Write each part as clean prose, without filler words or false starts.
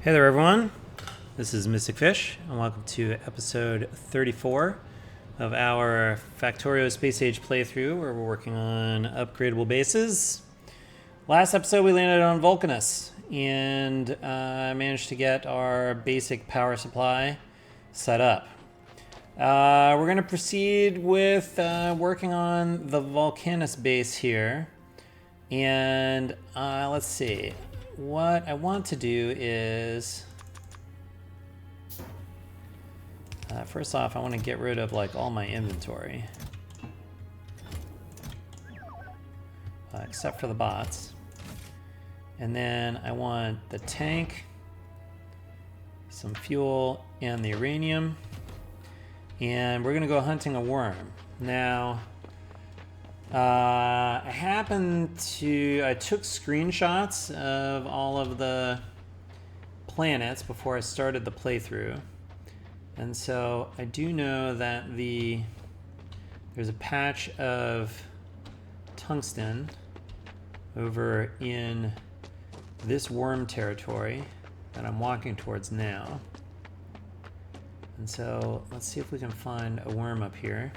Hey there, everyone. This is Mystic Fish, and welcome to episode 34 of our Factorio Space Age playthrough, where we're working on upgradable bases. Last episode, we landed on Vulcanus, and managed to get our basic power supply set up. We're going to proceed with working on the Vulcanus base here, and let's see. What I want to do is, first off, I want to get rid of like all my inventory, except for the bots. And then I want the tank, some fuel, and the uranium. And we're gonna go hunting a worm. Now, I took screenshots of all of the planets before I started the playthrough. And so I do know that there's a patch of tungsten over in this worm territory that I'm walking towards now. And so let's see if we can find a worm up here.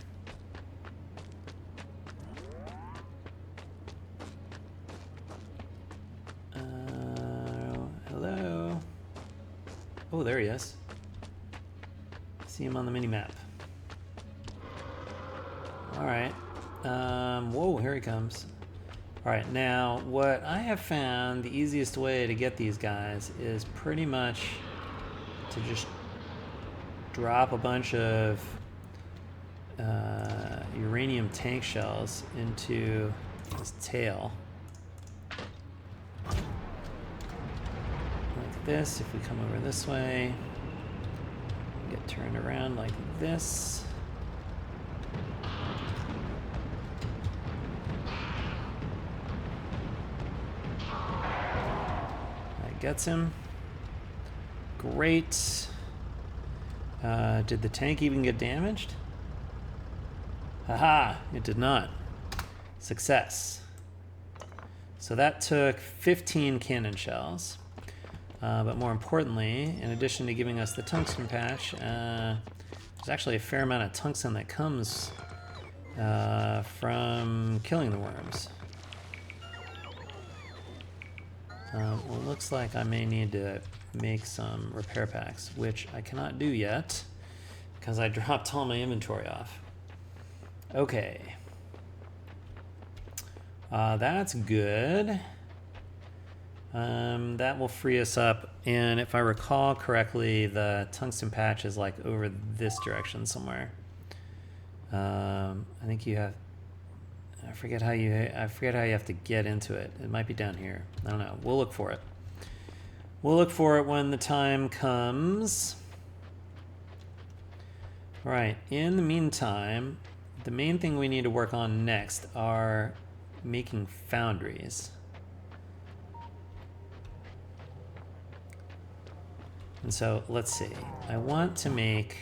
Hello. Oh, there he is. See him on the mini-map. Alright. Whoa, here he comes. Alright, now what I have found, the easiest way to get these guys is pretty much to just drop a bunch of uranium tank shells into his tail. Like this, if we come over this way, get turned around like this. That gets him. Great. Did the tank even get damaged? Haha, it did not. Success. So that took 15 cannon shells. But more importantly, in addition to giving us the tungsten patch, there's actually a fair amount of tungsten that comes from killing the worms. Well, it looks like I may need to make some repair packs, which I cannot do yet because I dropped all my inventory off. Okay. That's good. That will free us up, and if I recall correctly, the tungsten patch is like over this direction somewhere. I think you have. I forget how you have to get into it. It might be down here. I don't know. We'll look for it. We'll look for it when the time comes. All right. In the meantime, the main thing we need to work on next are making foundries. And so let's see. I want to make.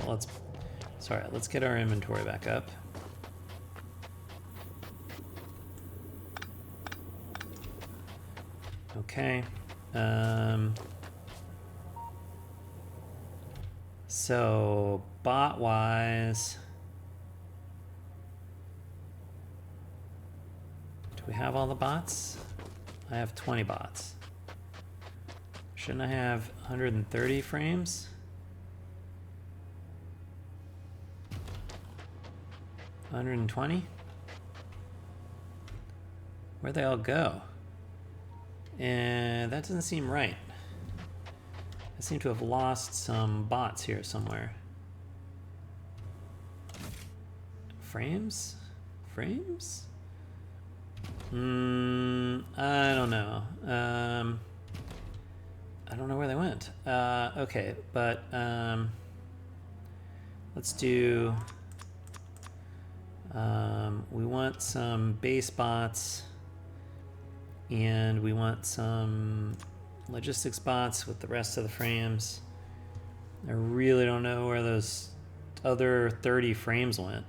Let's get our inventory back up. Okay. So bot-wise, do we have all the bots? I have 20 bots. Shouldn't I have 130 frames? 120? Where'd they all go? And that doesn't seem right. I seem to have lost some bots here somewhere. Frames? Frames? I don't know. I don't know where they went. Okay, but let's do. We want some base bots, and we want some logistics bots with the rest of the frames. I really don't know where those other 30 frames went.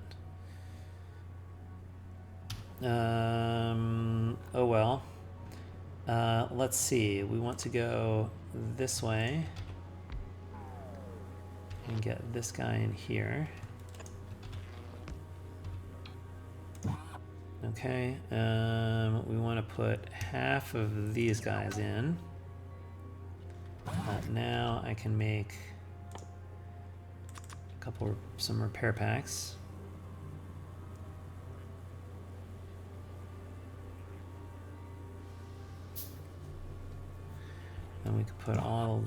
Oh well. Let's see. We want to go this way and get this guy in here. Okay. We want to put half of these guys in. Now I can make some repair packs. Then we can put all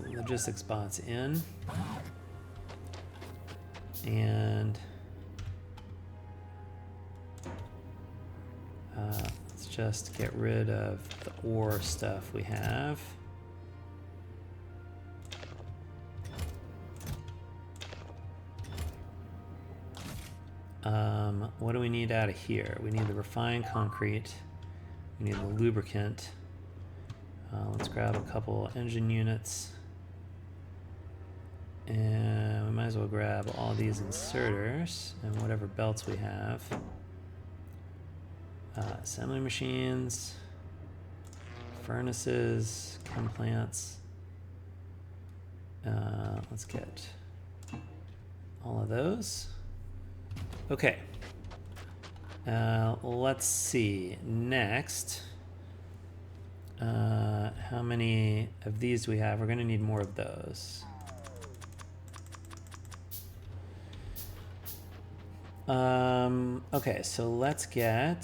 logistics bots in. And let's just get rid of the ore stuff we have. What do we need out of here? We need the refined concrete. We need the lubricant. Let's grab a couple engine units. And we might as well grab all these inserters and whatever belts we have. Assembly machines, furnaces, chem plants. Let's get all of those. Okay. Let's see. Next, how many of these do we have? We're going to need more of those. Okay, so let's get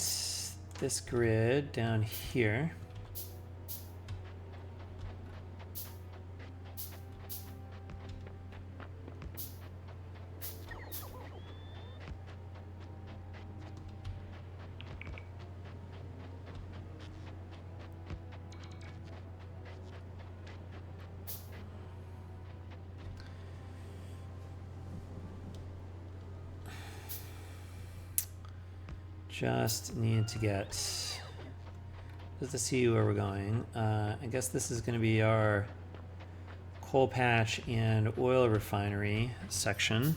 this grid down here. Just need to get, just to see where we're going. I guess this is going to be our coal patch and oil refinery section.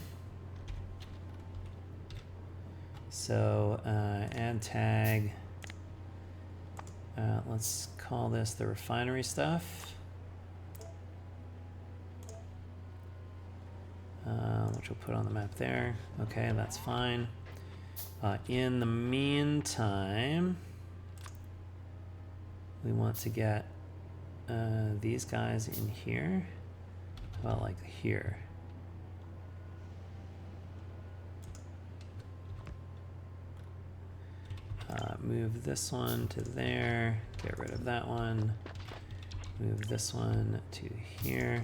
So add tag, let's call this the refinery stuff, which we'll put on the map there. Okay, that's fine. In the meantime, we want to get these guys in here. Well, like here. Move this one to there. Get rid of that one. Move this one to here.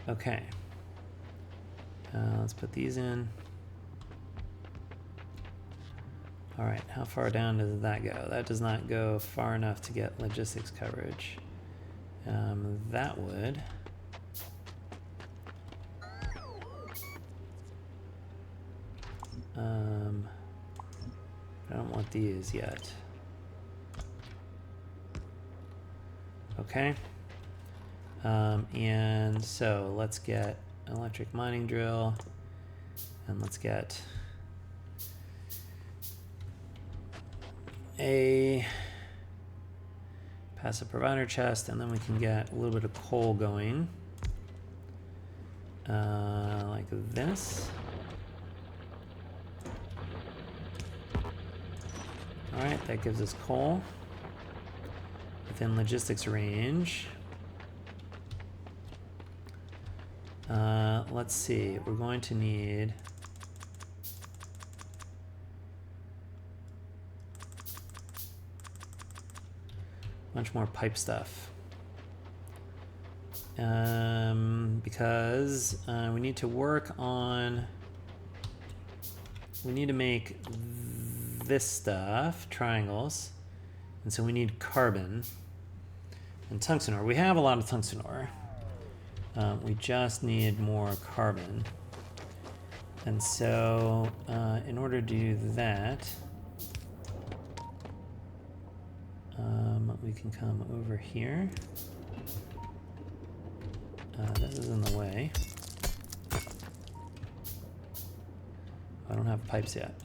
Okay. Let's put these in. All right, how far down does that go? That does not go far enough to get logistics coverage. That would. I don't want these yet. Okay. And so let's get electric mining drill, and let's get a passive provider chest, and then we can get a little bit of coal going, like this. All right, that gives us coal within logistics range. Let's see, we're going to need a bunch more pipe stuff. Because we need to work on, we need to make this stuff, triangles, and so we need carbon and tungsten ore. We have a lot of tungsten ore. We just need more carbon. And so in order to do that, we can come over here. That is in the way. I don't have pipes yet.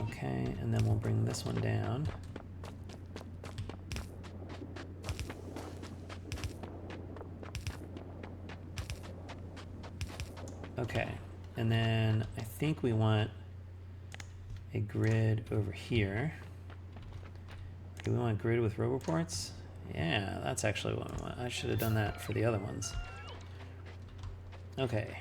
Okay, and then we'll bring this one down. Okay, and then I think we want a grid over here. Do we want a grid with row reports? Yeah, that's actually what we want. I should have done that for the other ones. Okay.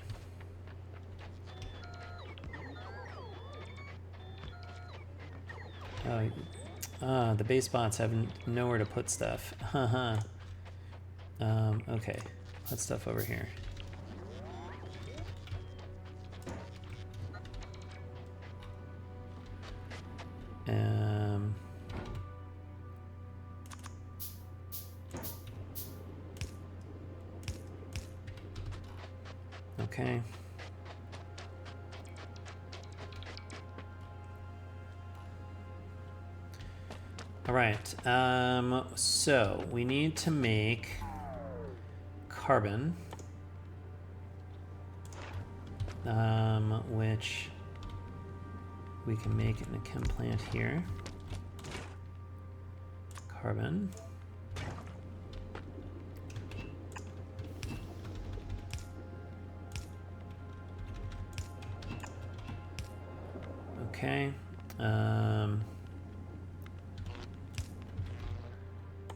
Oh, the base bots have nowhere to put stuff. Haha. Okay, put stuff over here. Okay. All right. So we need to make carbon, which we can make in a chem plant here. Carbon. Okay.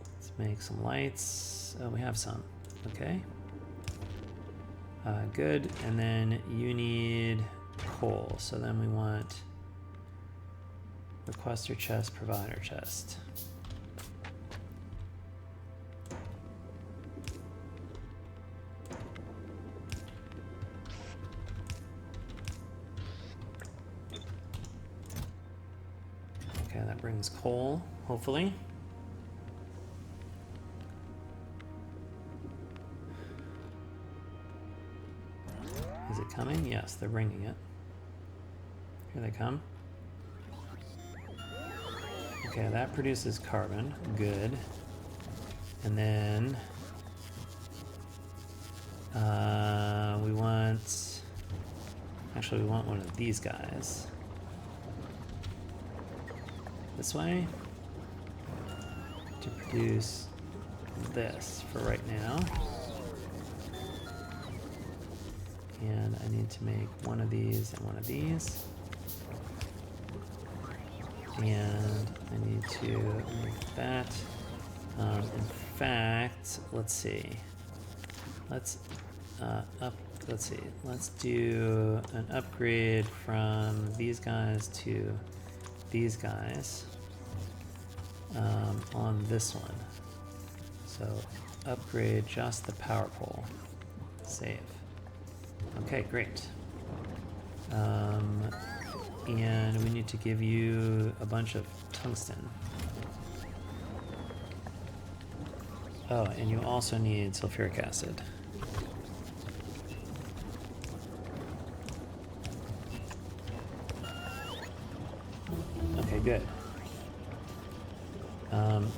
Let's make some lights. Oh, we have some. Okay. Good. And then you need coal. So then we want requester chest, provider chest. Okay, that brings coal, hopefully. Is it coming? Yes, they're bringing it. Here they come. Okay, that produces carbon. Good. And then we want... Actually, we want one of these guys. This way. To produce this for right now. And I need to make one of these and one of these. And I need to make that. In fact, let's see. Let's Let's do an upgrade from these guys to these guys on this one. So upgrade just the power pole. Save. Okay, great. And we need to give you a bunch of tungsten. Oh, and you also need sulfuric acid. Okay, good.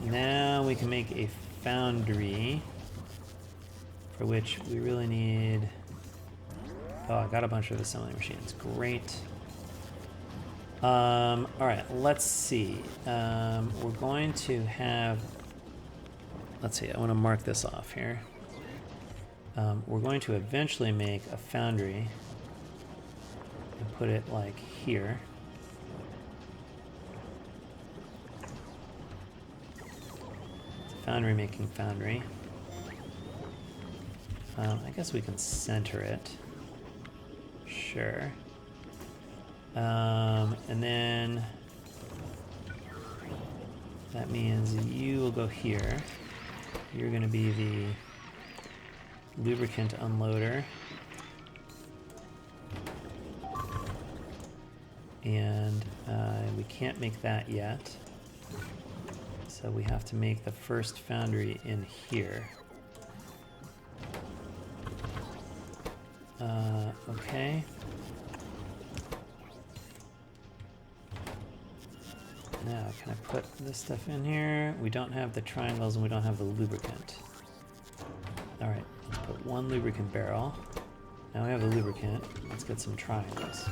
Now we can make a foundry, for which we really need... Oh, I got a bunch of assembly machines. Great. All right, let's see. We're going to have... Let's see, I want to mark this off here. We're going to eventually make a foundry and put it like here. It's a foundry making foundry. I guess we can center it. Sure. And then that means you will go here. You're going to be the lubricant unloader. And we can't make that yet. So we have to make the first foundry in here. Okay. Now, can I put this stuff in here? We don't have the triangles and we don't have the lubricant. All right, let's put one lubricant barrel. Now we have the lubricant. Let's get some triangles.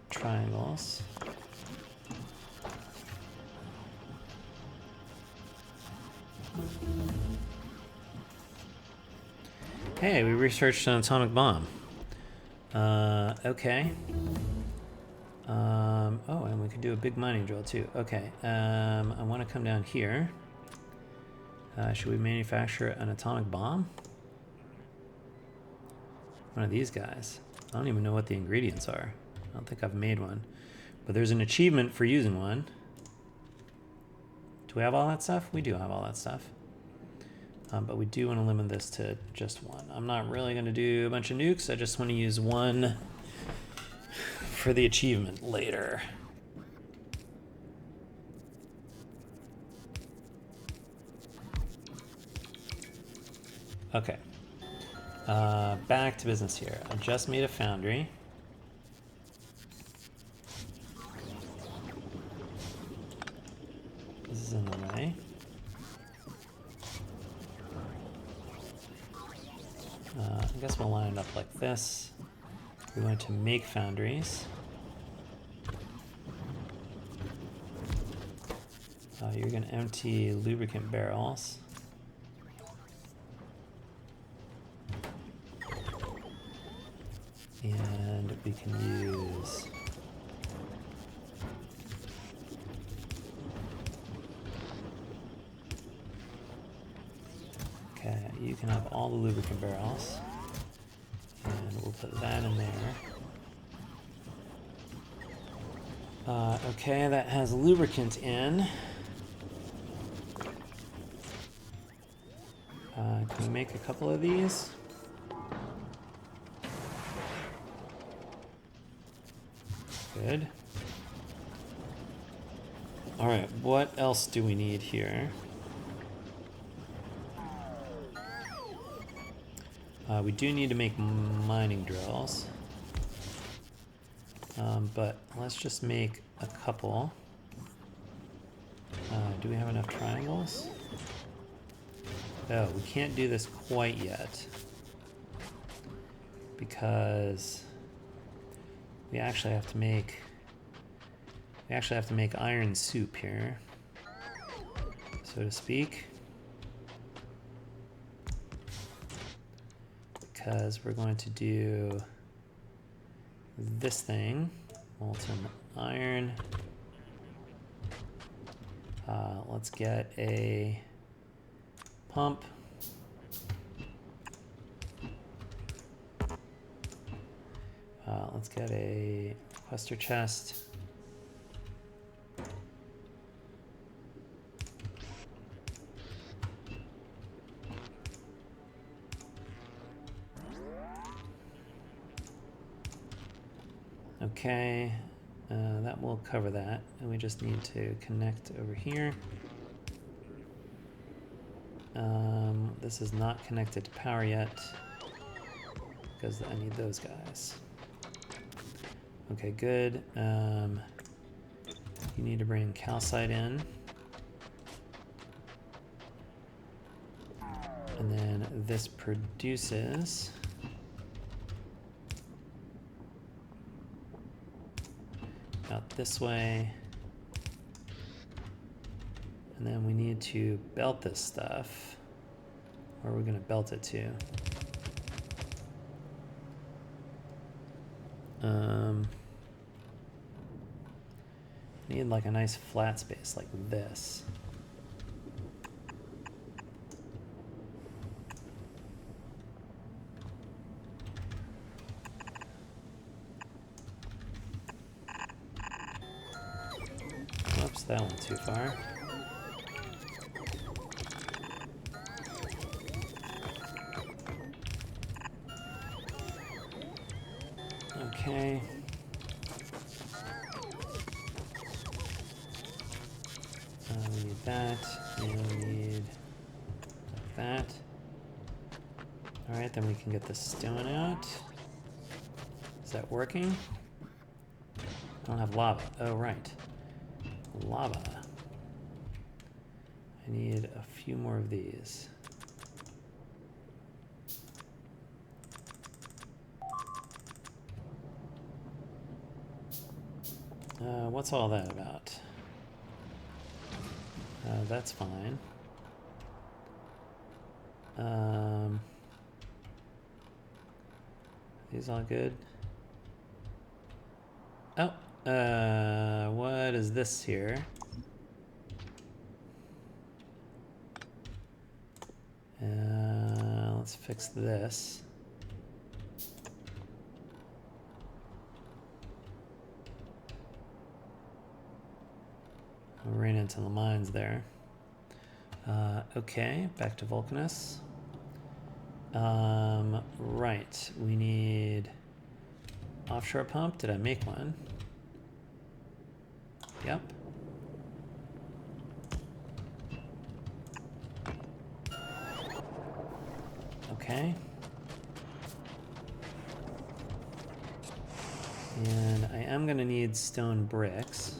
triangles. Hey, we researched an atomic bomb. Okay. Oh, and we could do a big mining drill too. Okay. I want to come down here. Should we manufacture an atomic bomb? One of these guys. I don't even know what the ingredients are. I don't think I've made one. But there's an achievement for using one. Do we have all that stuff? We do have all that stuff. But we do want to limit this to just one. I'm not really going to do a bunch of nukes. I just want to use one for the achievement later. Okay. Back to business here. I just made a foundry. This is in the way. I guess we'll line it up like this. We want to make foundries. You're going to empty lubricant barrels. And we can use okay, you can have all the lubricant barrels. And we'll put that in there. Okay, that has lubricant in. Can we make a couple of these? Good. All right, what else do we need here? We do need to make mining drills. But let's just make a couple. Do we have enough triangles? Oh, we can't do this quite yet. Because we actually have to make iron soup here, so to speak. Because we're going to do this thing, molten iron. Let's get a pump. Let's get a cluster chest. Okay, that will cover that, and we just need to connect over here. This is not connected to power yet, because I need those guys. Okay, good. You need to bring calcite in. And then this produces out this way. And then we need to belt this stuff. Where are we going to belt it to? Need like a nice flat space like this. Whoops, that went too far. Okay. We need that, and we need that. Alright, then we can get the stone out. Is that working? I don't have lava. Oh, right. Lava. I need a few more of these. What's all that about? That's fine. These all good? Oh, what is this here? Let's fix this. I ran into the mines there. Okay, back to Vulcanus. Right, we need offshore pump. Did I make one? Yep. Okay. And I am going to need stone bricks.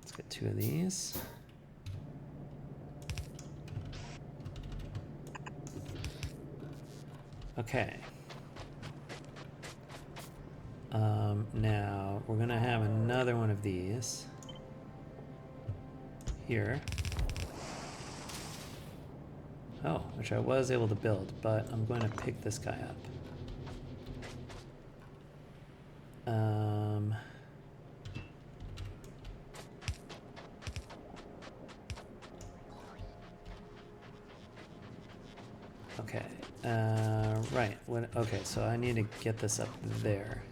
Let's get 2 of these. Okay. Now we're gonna have another one of these here. Oh, which I was able to build, but I'm going to pick this guy up. Okay. Right. Okay, so I need to get this up there.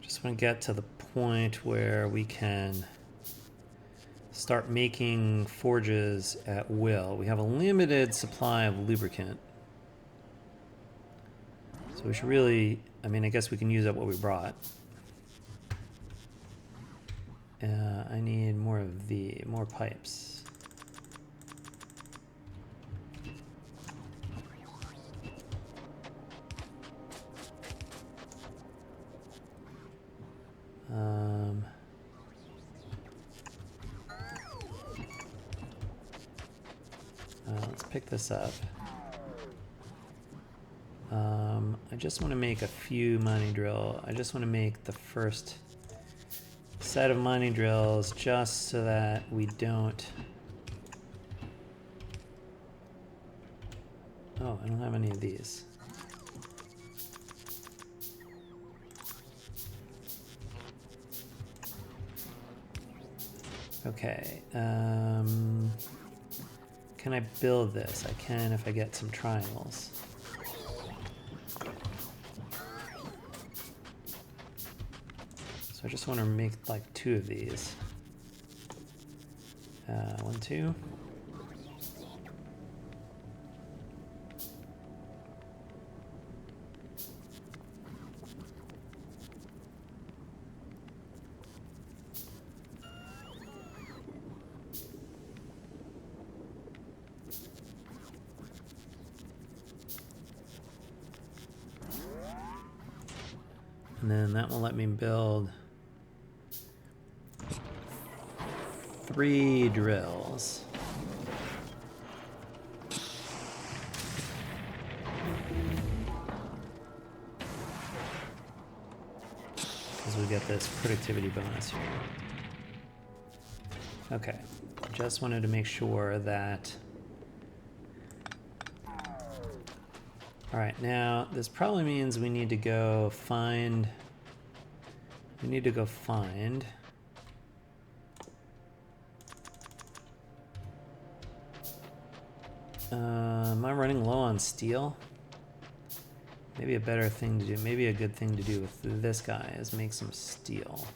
Just want to get to the point where we can start making forges at will. We have a limited supply of lubricant. So we should really, I mean, I guess we can use up what we brought. I need more of more pipes. Let's pick this up. I just want to make a few mining drill. I just want to make the first set of mining drills just so that we don't... Oh, I don't have any of these. Okay. Can I build this? I can if I get some triangles. So I just want to make like 2 of these. 1, 2. And then that will let me build 3 drills. Because we get this productivity bonus here. Okay, just wanted to make sure that... Alright, now this probably means we need to go find... Am I running low on steel? Maybe a better thing to do, maybe a good thing to do with this guy is make some steel.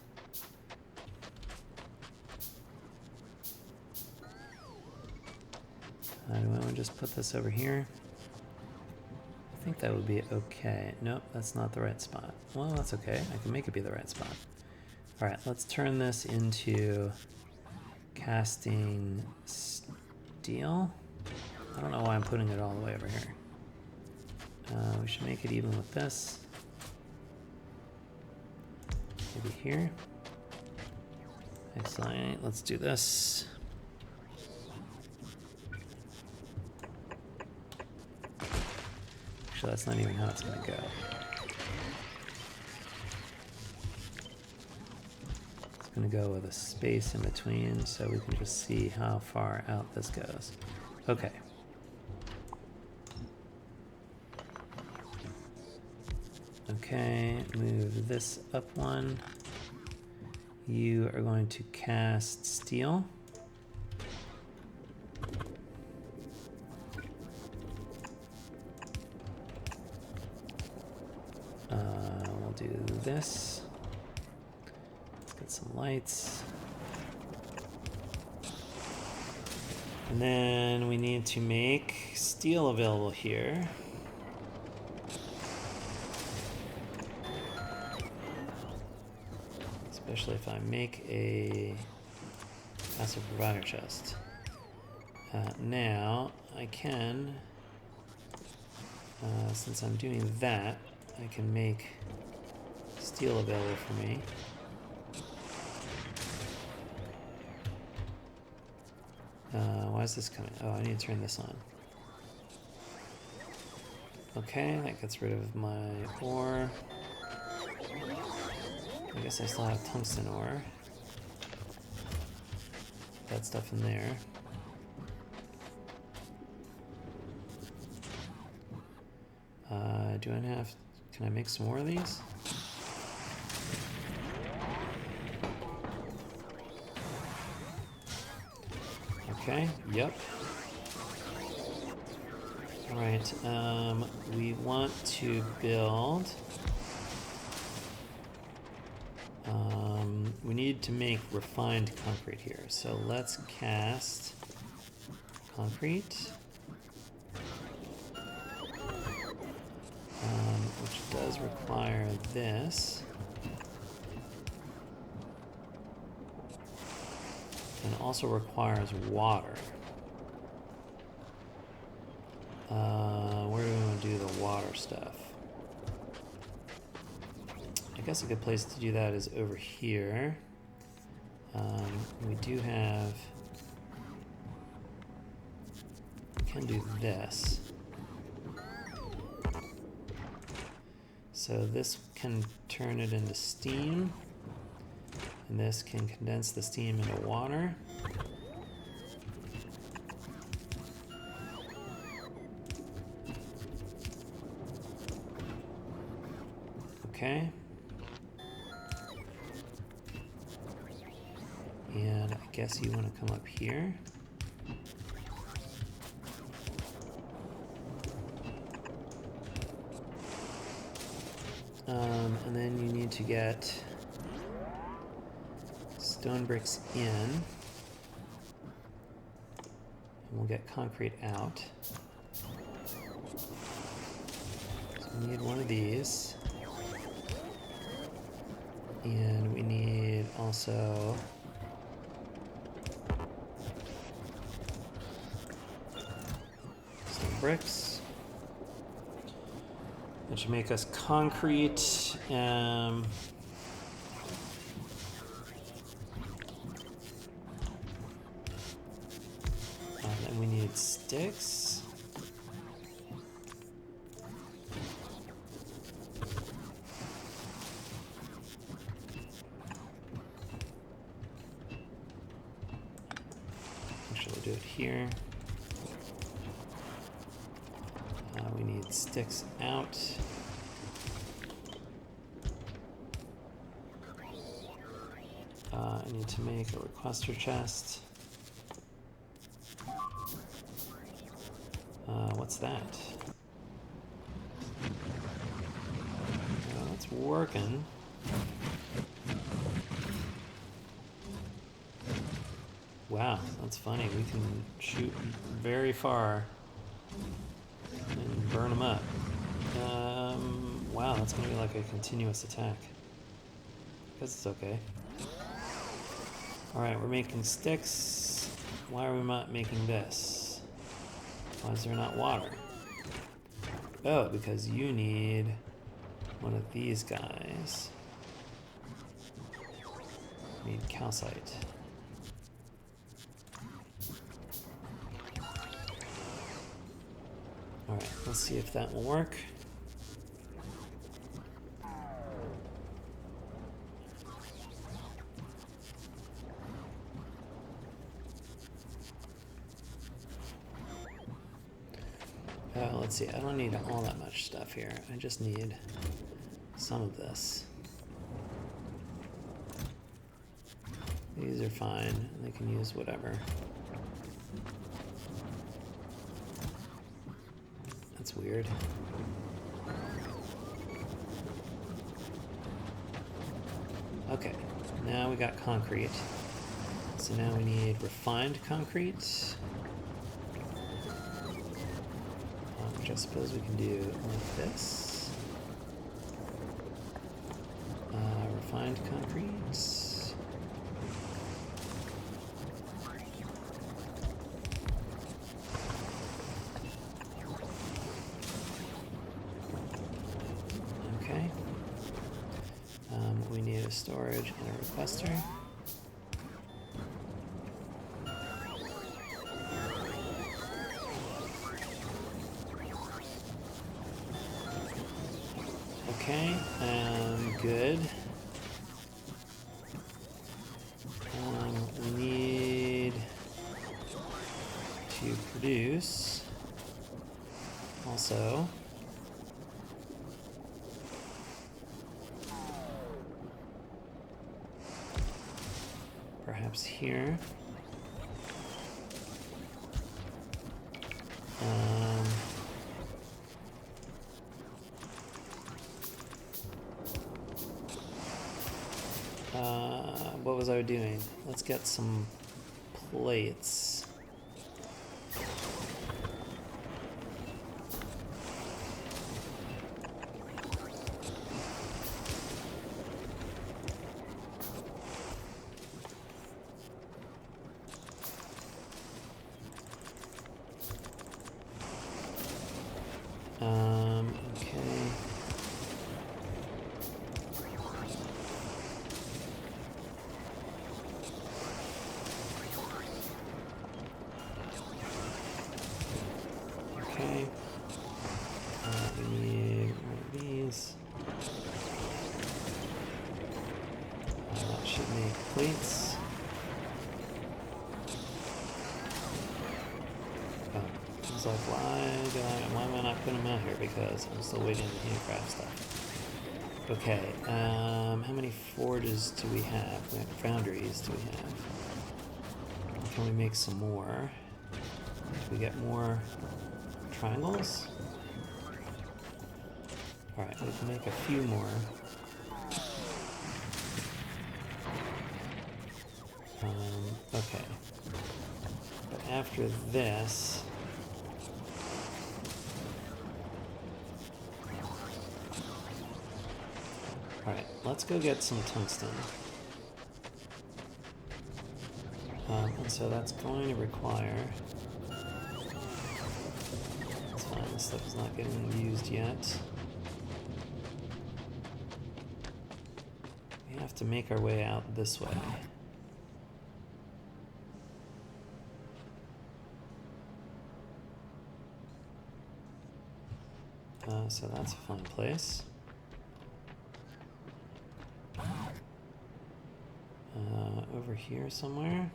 Do I want to just put this over here? I think that would be okay. Nope, that's not the right spot. Well, that's okay. I can make it be the right spot. All right, let's turn this into casting steel. I don't know why I'm putting it all the way over here. We should make it even with this. Maybe here. Excellent. Let's do this. Actually, that's not even how it's going to go. It's going to go with a space in between so we can just see how far out this goes. Okay. Okay, move this up one. You are going to cast steel. We'll do this. Let's get some lights. And then we need to make steel available here. Especially if I make a passive provider chest. Now I can, since I'm doing that, I can make steel available for me. Why is this coming? Oh, I need to turn this on. Okay, that gets rid of my ore. I guess I still have tungsten ore. That stuff in there. Do I have... Can I make some more of these? Okay, yep. Alright, we want to build... we need to make refined concrete here. So let's cast concrete. Which does require this. And also requires water. Where do we want to do the water stuff? I guess a good place to do that is over here. We do have... We can do this. So this can turn it into steam, and this can condense the steam into water. Okay. And I guess you want to come up here. And then you need to get stone bricks in. And we'll get concrete out. So we need one of these. And we need also some bricks. That should make us concrete. And then we need sticks. Actually, we'll do it here. We need sticks out. I need to make a requester chest. What's that? It's working. Wow, that's funny. We can shoot very far and burn them up. Wow, that's gonna be like a continuous attack. Guess it's okay. Alright, we're making sticks. Why are we not making this? Why is there not water? Oh, because you need one of these guys. You need calcite. Alright, let's see if that will work. Let's see, I don't need all that much stuff here. I just need some of this. These are fine. They can use whatever. That's weird. Okay, now we got concrete. So now we need refined concrete. Which I suppose we can do like this. Refined concrete. Okay. We need a storage and a requester. Okay, good. We need to produce also perhaps here. What was I doing? Let's get some plates. Okay. Okay. We need one of these. That should make plates. Oh, I was like, why am I not putting them out here? Because I'm still waiting to handcraft stuff. Okay, how many forges do we have? How many foundries do we have? Can we make some more? Can we get more triangles? Alright, we can make a few more. Okay. But after this... Alright, let's go get some tungsten. And so that's going to require... That's fine, this stuff is not getting used yet. We have to make our way out this way. So that's a fun place. Over here somewhere.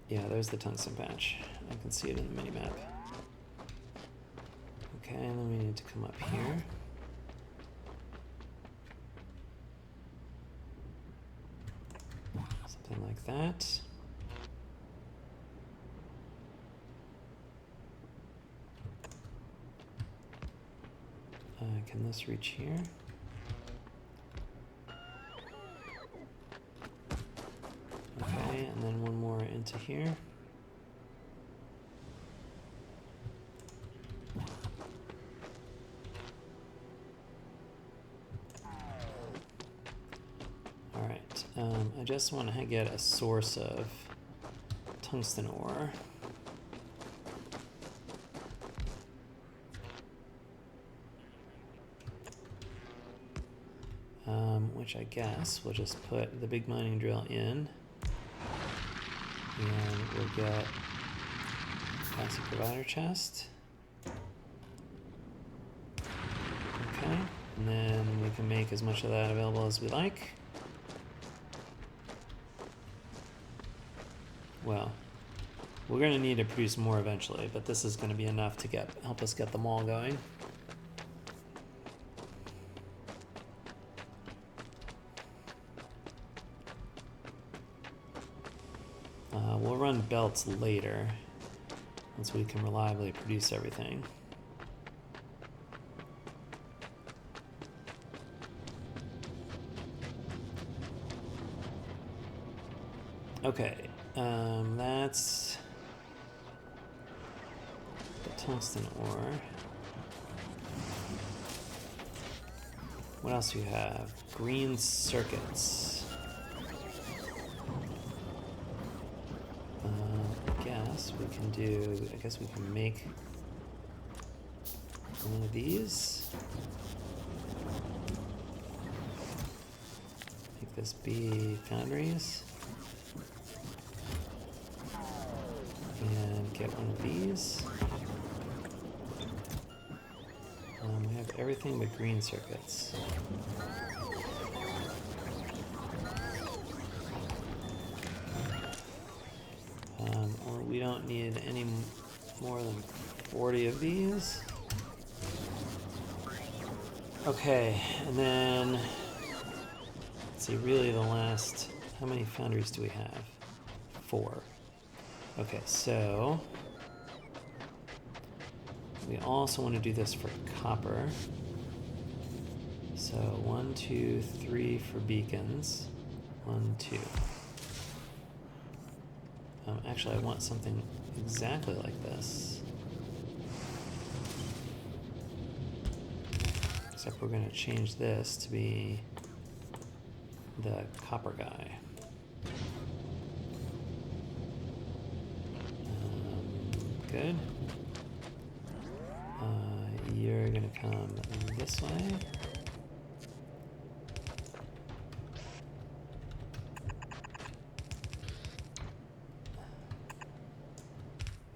Yeah, there's the tungsten patch. I can see it in the minimap. Okay, and then we need to come up here. Something like that. Can this reach here? Okay, and then one more into here. Alright, I just want to get a source of tungsten ore. Which I guess we'll just put the big mining drill in, and we'll get classic provider chest. Okay, and then we can make as much of that available as we like. Well, we're going to need to produce more eventually, but this is going to be enough to help us get them all going. We'll run belts later, once we can reliably produce everything. Okay, that's the tungsten ore. What else do you have? Green circuits. I guess we can make one of these. Make this be foundries. And get one of these. We have everything but green circuits. Or we don't need any more than 40 of these. Okay, and then let's see, really the last, how many foundries do we have? 4. Okay, so we also want to do this for copper. So 1, 2, 3 for beacons. 1, 2. Actually, I want something exactly like this. Except we're going to change this to be the copper guy. Good. You're going to come this way.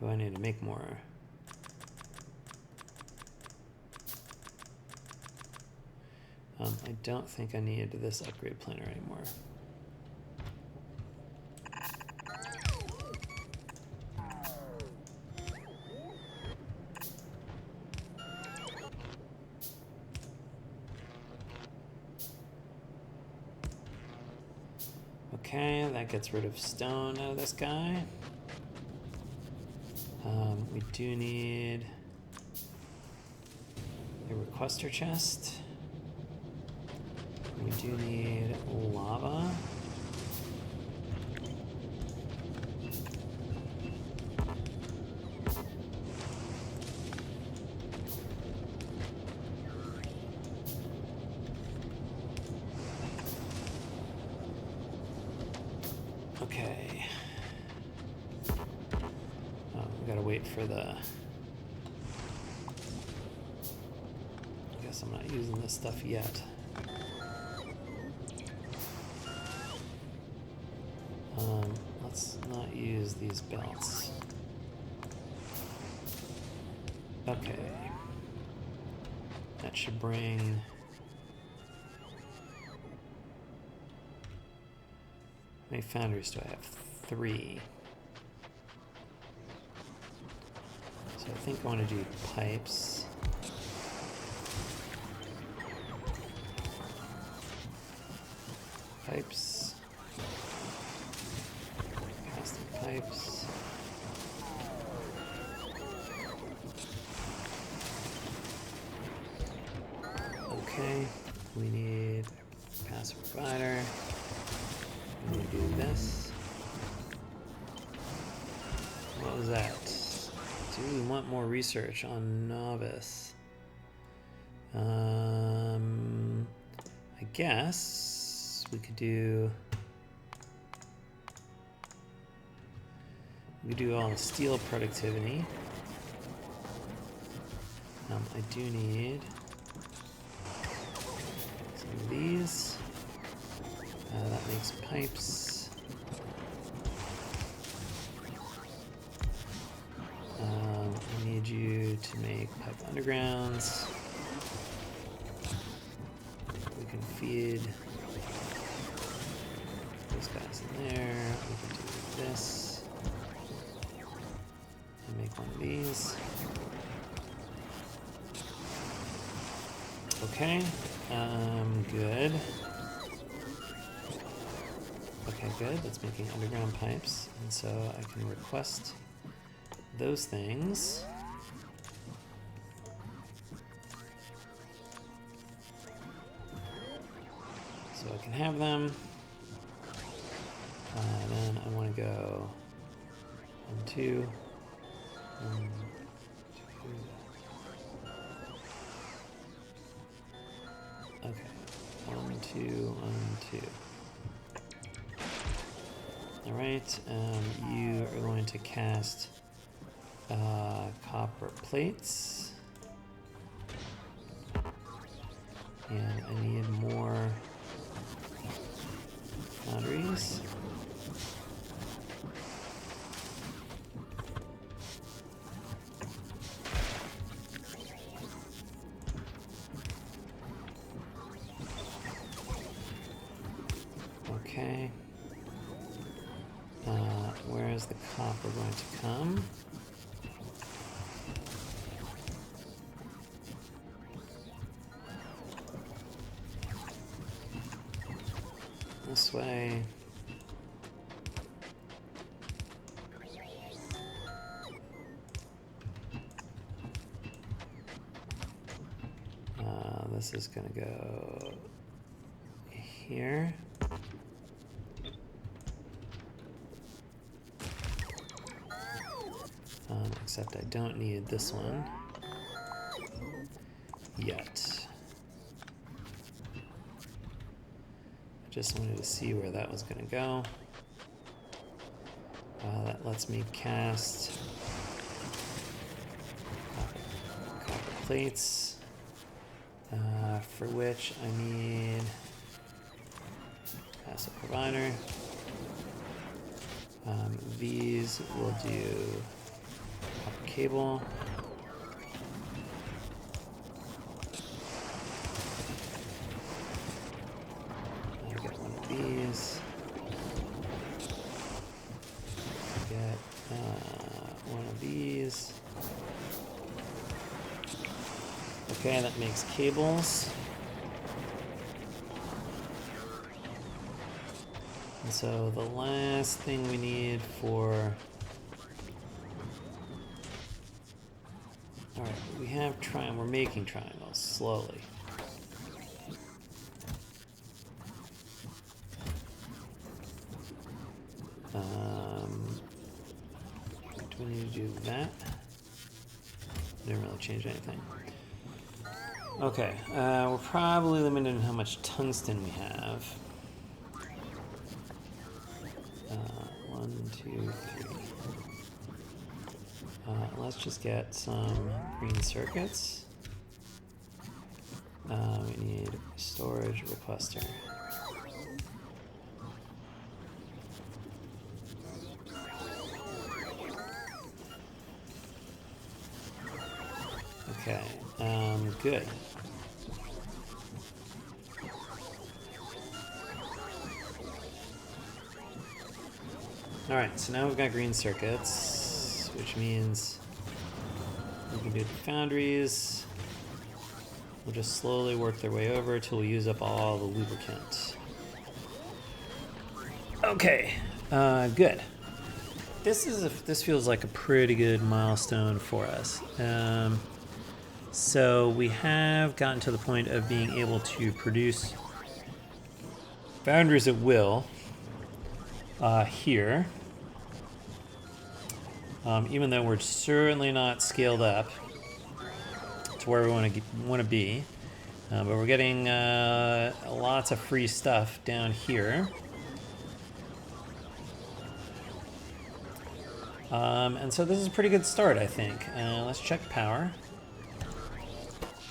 Oh, I need to make more. I don't think I need this upgrade planner anymore. Okay, that gets rid of stone out of this guy. We do need a requester chest. We do need lava. Okay. We gotta wait for the... I guess I'm not using this stuff yet. Let's not use these belts. Okay. That should bring... How many foundries do I have? 3. So I think I want to do pipes. Pipes. Casting pipes. Okay, we need a passive provider. We need to do this. What was that? Do we want more research on novice? I guess we could do. We do all the steel productivity. I do need some of these. That makes pipes. I need you to make pipe undergrounds. We can feed those guys in there. We can do this. And make one of these. Okay, good. Okay, good. That's making underground pipes. And so I can request those things. So I can have them. Then I want to go 1, 2, 1, 2. Okay, 1, 2, 1, 2. All right, you are going to cast copper plates, and I need more foundries. Okay. Where is the copper going to come? This way. This is going to go here. Except I don't need this one yet. I just wanted to see where that was going to go. That lets me cast copper plates, for which I need passive provider. These will do copper cable. I get one of these. I get one of these. Okay, that makes cables. And so the last thing we need for... Alright, we have we're making triangles slowly. Do we need to do that? Didn't really change anything. Okay, we're probably limited in how much tungsten we have. 1, 2, 3. Let's just get some green circuits. We need storage requester. Okay, good. All right, so now we've got green circuits, which means we can do the foundries. We'll just slowly work their way over until we use up all the lubricant. Okay, good. This feels like a pretty good milestone for us. So we have gotten to the point of being able to produce foundries at will here. Even though we're certainly not scaled up to where we want to be. But we're getting lots of free stuff down here. And so this is a pretty good start, I think. Let's check power.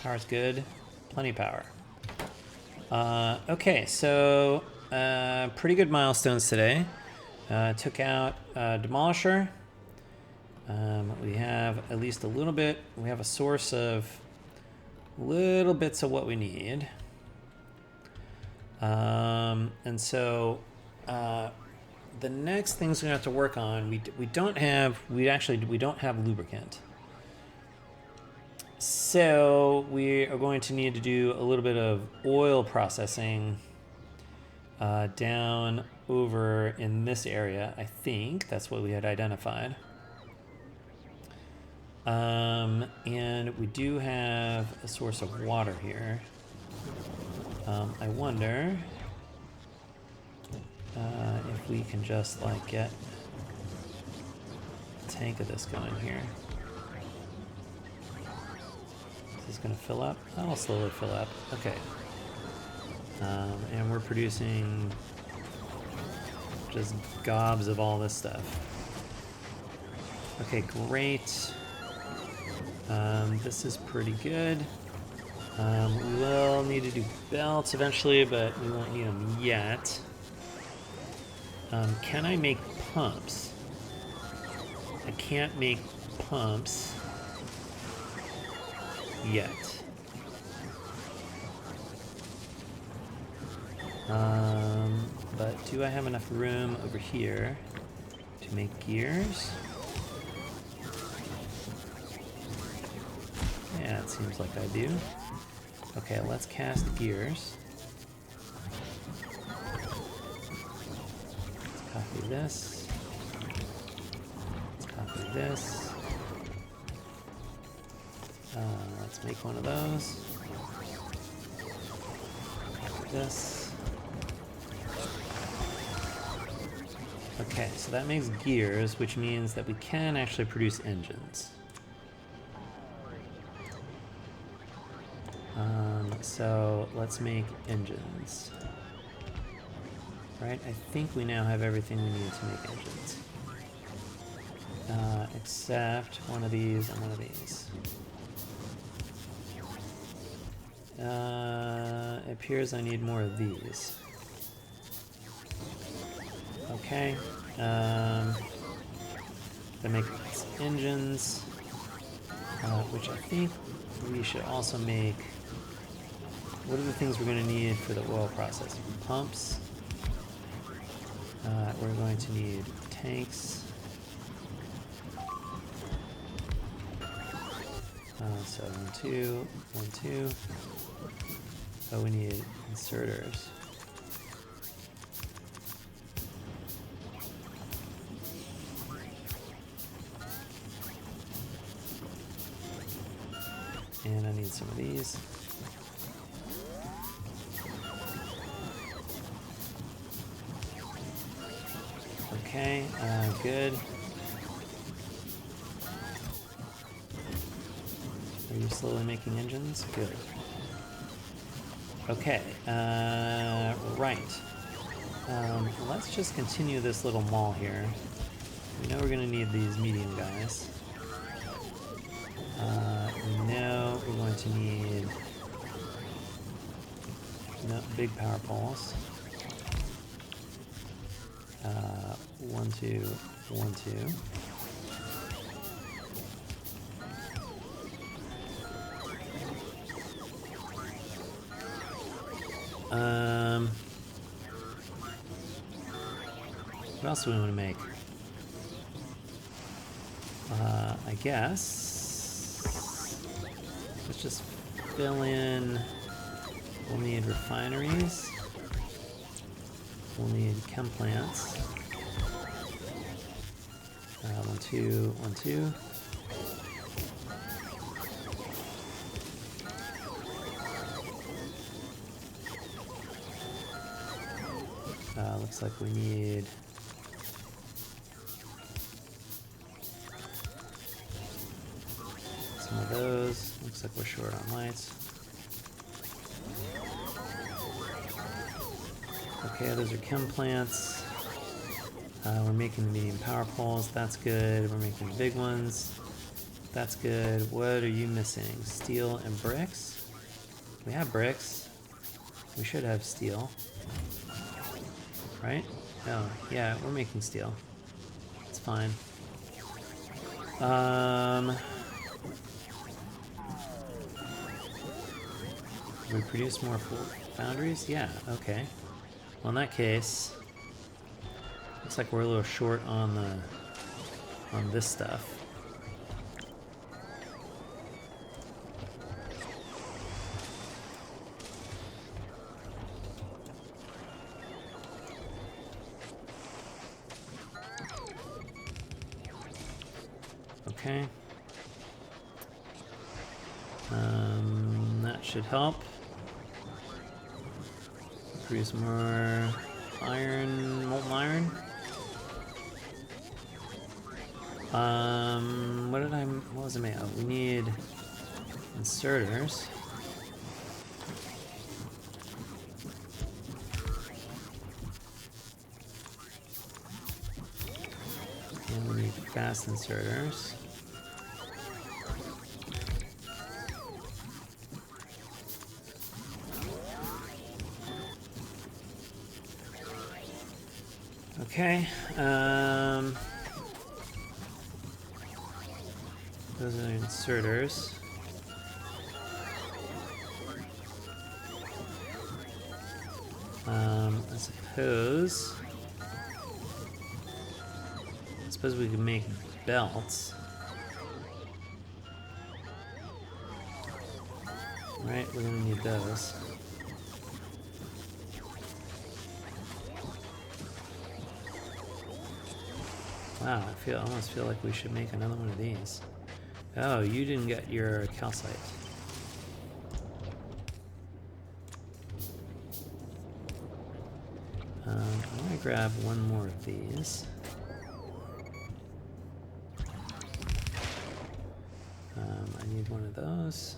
Power's good. Plenty of power. Okay, so pretty good milestones today. Took out demolisher. We have at least a little bit. We have a source of little bits of what we need. And so the next things we have to work on, we don't have lubricant. So we are going to need to do a little bit of oil processing down over in this area. I think that's what we had identified. And we do have a source of water here. I wonder if we can just like get a tank of this going here. Is this gonna fill up? That'll slowly fill up. Okay. And we're producing just gobs of all this stuff. Okay, great. This is pretty good. We will need to do belts eventually, but we won't need them yet. Can I make pumps? I can't make pumps yet. But do I have enough room over here to make gears? Yeah, it seems like I do. Okay, let's cast gears. Let's copy this. Let's copy this. Let's make one of those. Copy this. Okay, so that makes gears, which means that we can actually produce engines. So let's make engines. Right, I think we now have everything we need to make engines. Except one of these and one of these. It appears I need more of these. Okay. That makes engines, which I think we should also make. What are the things we're going to need for the oil process? Pumps. We're going to need tanks. So 1, 2, 1, 2. Oh, we need inserters. And I need some of these. Okay, good. Are you slowly making engines? Good. Okay, right. Let's just continue this little mall here. We know we're going to need these medium guys. We know we're going to need big power poles. 1, 2, 1, 2. What else do we want to make? I guess let's just fill in. We'll need refineries. We'll need chem plants. 1, 2, 1, 2. Looks like we need some of those. Looks like we're short on lights. Okay, those are chem plants. We're making the medium power poles. That's good. We're making the big ones. That's good. What are you missing? Steel and bricks? We have bricks. We should have steel. Right? Oh, yeah, we're making steel. It's fine. We produce more foundries? Yeah, okay. Well, in that case, looks like we're a little short on this stuff. Okay. That should help. Produce more iron, molten iron. What was it made of? We need inserters. And we need fast inserters. Okay, those are inserters. I suppose we can make belts. Right, we're gonna need those. Wow, I almost feel like we should make another one of these. Oh, you didn't get your calcite. I'm gonna grab one more of these. I need one of those.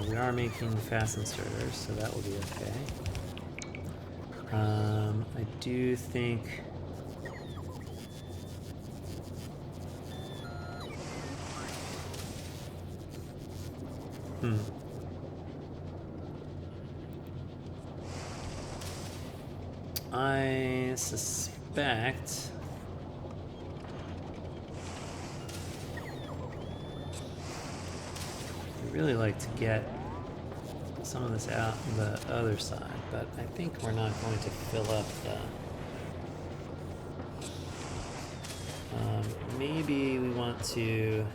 We are making fast inserters, so that will be okay. I do think I suspect I'd really like to get some of this out on the other side, but I think we're not going to fill up the... maybe we want to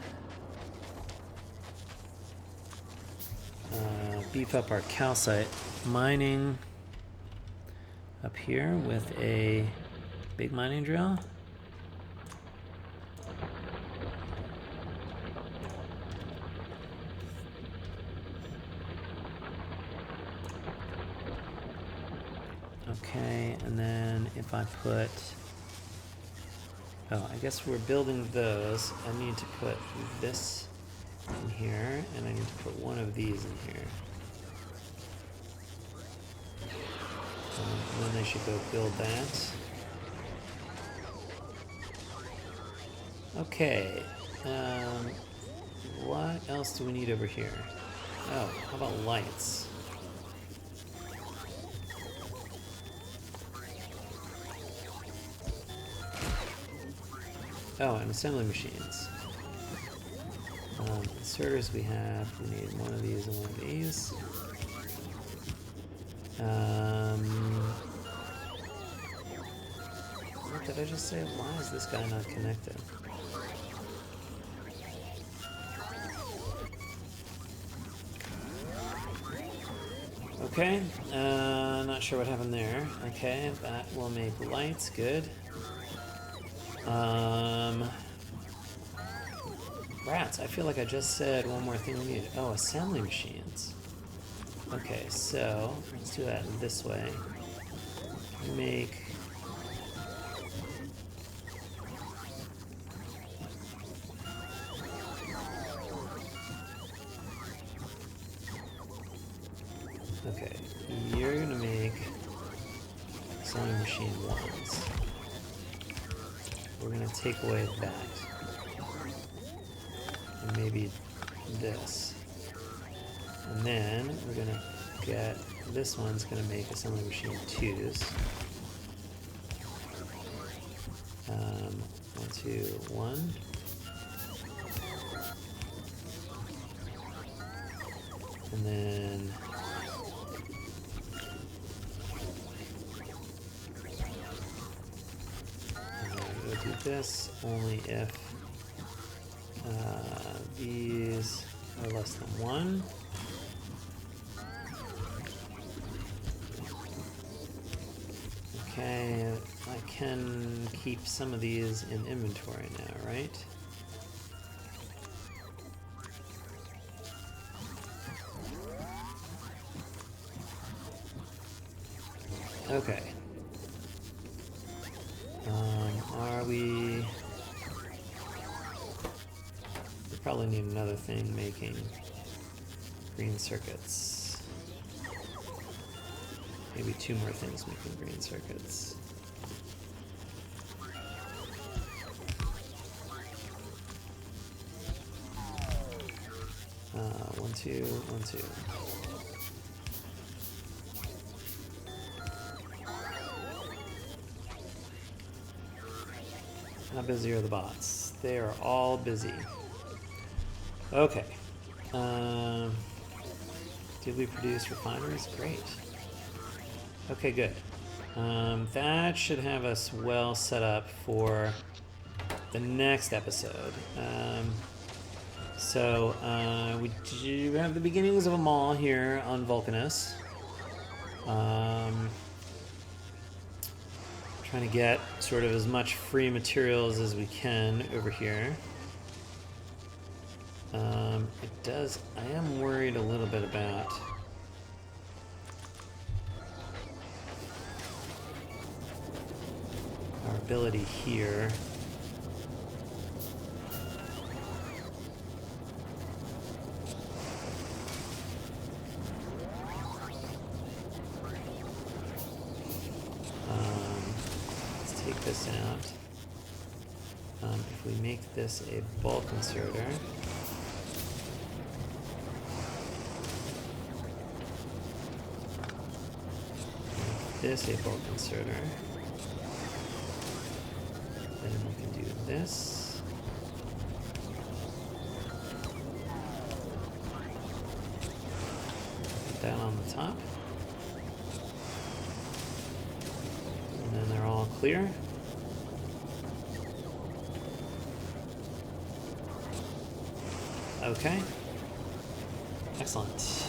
beef up our calcite mining up here with a big mining drill. Okay, and then if I put... Oh, I guess we're building those. I need to put this in here, and I need to put one of these in here. And then I should go build that. Okay. What else do we need over here? Oh, how about lights? Oh, and assembly machines. Inserters we have. We need one of these and one of these. What did I just say? Why is this guy not connected? Okay, not sure what happened there. Okay, that will make lights, good. Rats, I feel like I just said one more thing we need. Oh, assembly machines. Okay, so let's do that this way. Make okay, you're gonna make sewing machine ones. We're gonna take away that. And maybe this. And then we're gonna get this one's gonna make assembly machine 2s. 1, 2, 1. And then we'll do this only if these are less than 1. Okay, I can keep some of these in inventory now, right? Okay. Are we... We probably need another thing making green circuits. Maybe 2 more things making green circuits. One, two, 1, 2. How busy are the bots? They are all busy. Okay. Did we produce refineries? Great. Okay, good. That should have us well set up for the next episode. We do have the beginnings of a mall here on Vulcanus. Trying to get sort of as much free materials as we can over here. I am worried a little bit about our ability here. Let's take this out. If we make this a bulk inserter, this a bulk inserter. Then we can do this. Put that on the top. And then they're all clear. Okay. Excellent.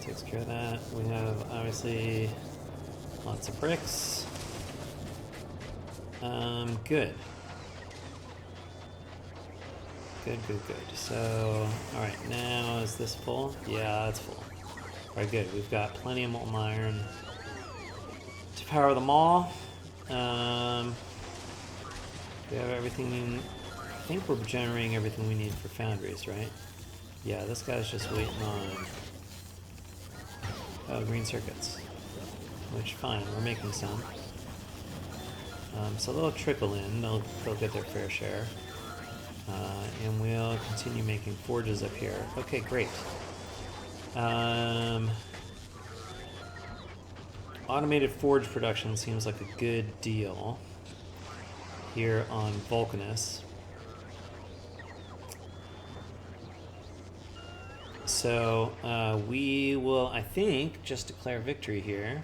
Takes care of that. We have obviously lots of bricks. Good. Good. So, alright, now is this full? Yeah, it's full. Alright, good. We've got plenty of molten iron to power them all. We have everything. I think we're generating everything we need for foundries, right? Yeah, this guy's just waiting on green circuits. Which, fine, we're making some. So they'll trickle in, they'll get their fair share. And we'll continue making forges up here. Okay, great. Automated forge production seems like a good deal here on Vulcanus. So we will, I think, just declare victory here.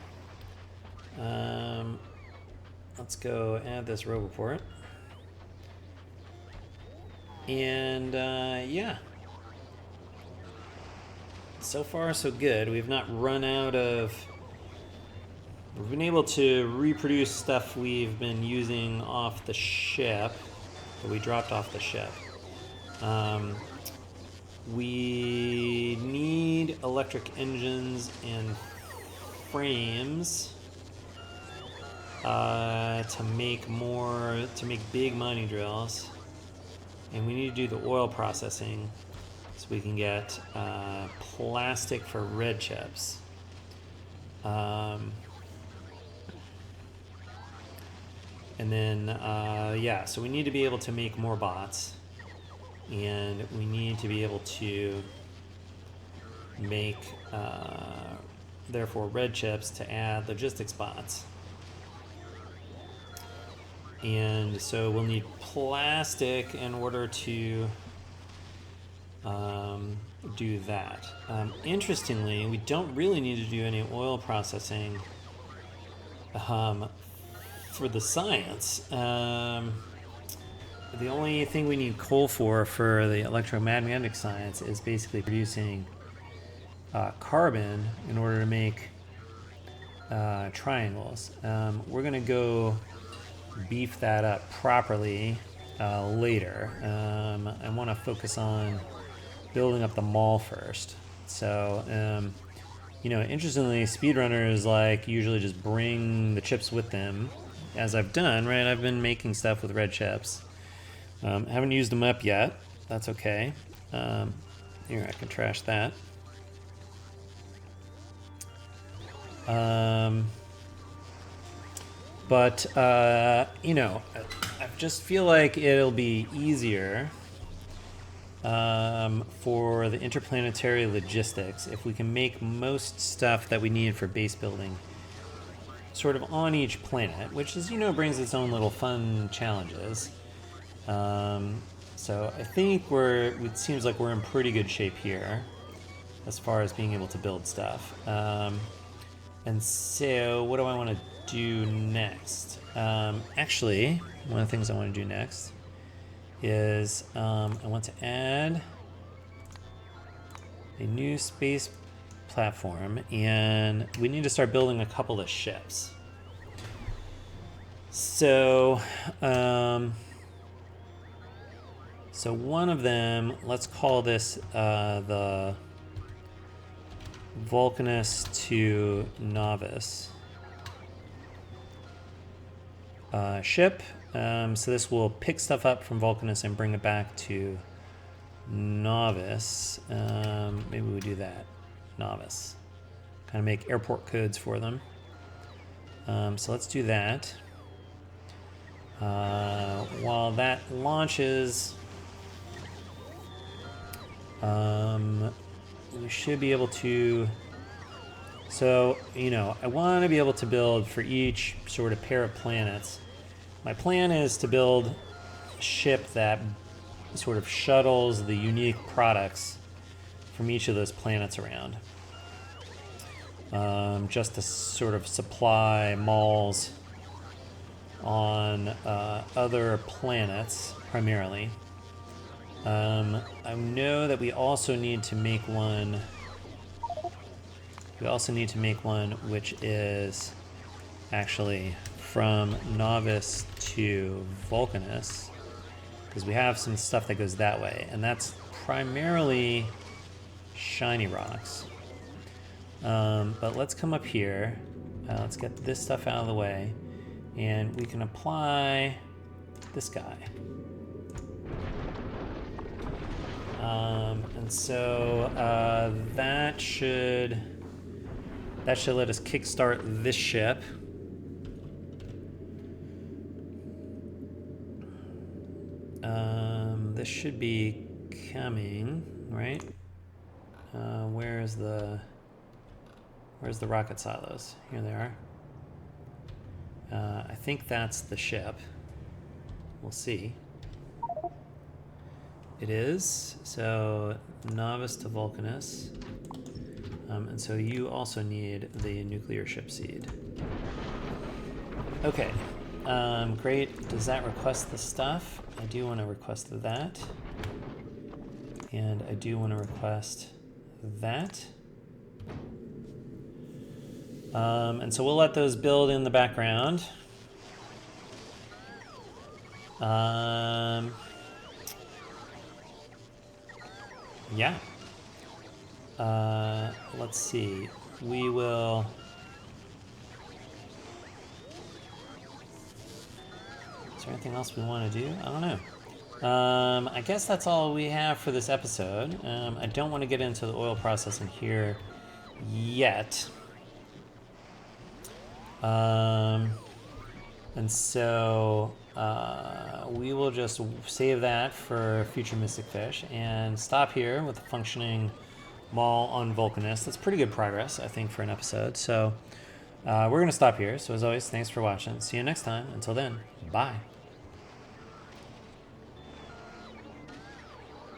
Let's go add this Roboport. And yeah. So far, so good. We've not run out of... We've been able to reproduce stuff we've been using off the ship, that we dropped off the ship. We need electric engines and frames to make big mining drills, and we need to do the oil processing so we can get plastic for red chips. And then, yeah, so we need to be able to make more bots, and we need to be able to make, therefore, red chips to add logistics bots. And so we'll need plastic in order to do that. Interestingly, we don't really need to do any oil processing for the science. The only thing we need coal for the electromagnetic science is basically producing carbon in order to make triangles. We're going to go beef that up properly later. I want to focus on building up the mall first. So, you know, interestingly, speedrunners like usually just bring the chips with them, as I've done, right? I've been making stuff with red chips. Haven't used them up yet. That's okay. Here, I can trash that. But, you know, I just feel like it'll be easier for the interplanetary logistics if we can make most stuff that we need for base building sort of on each planet, which is, you know, brings its own little fun challenges. So I think it seems like we're in pretty good shape here as far as being able to build stuff. And so what do I want to do next? Actually, one of the things I want to do next is I want to add a new space platform, and we need to start building a couple of ships. So, so one of them, let's call this the Vulcanus to Novice ship. So this will pick stuff up from Vulcanus and bring it back to Novice. Maybe we do that. Novice. Kind of make airport codes for them. So let's do that. While that launches, we should be able to... So, you know, I want to be able to build for each sort of pair of planets. My plan is to build a ship that sort of shuttles the unique products from each of those planets around. Just to sort of supply malls on other planets, primarily. I know that we also need to make one... We also need to make one which is actually from Novice to Vulcanus, because we have some stuff that goes that way, and that's primarily shiny rocks. But let's come up here, let's get this stuff out of the way, and we can apply this guy. And so that should let us kickstart this ship. This should be coming, right? Where's the rocket silos? Here they are. I think that's the ship. We'll see. It is. So Novice to Vulcanus. And so you also need the nuclear ship seed. Okay. Great. Does that request the stuff? I do want to request that. And I do want to request that. And so we'll let those build in the background. yeah. Let's see. We will... Is there anything else we want to do? I don't know. I guess that's all we have for this episode. I don't want to get into the oil processing here yet. And so we will just save that for future Mystic Fish and stop here with the functioning mall on Vulcanus. That's pretty good progress, I think, for an episode. So we're going to stop here. So as always, thanks for watching. See you next time. Until then, bye.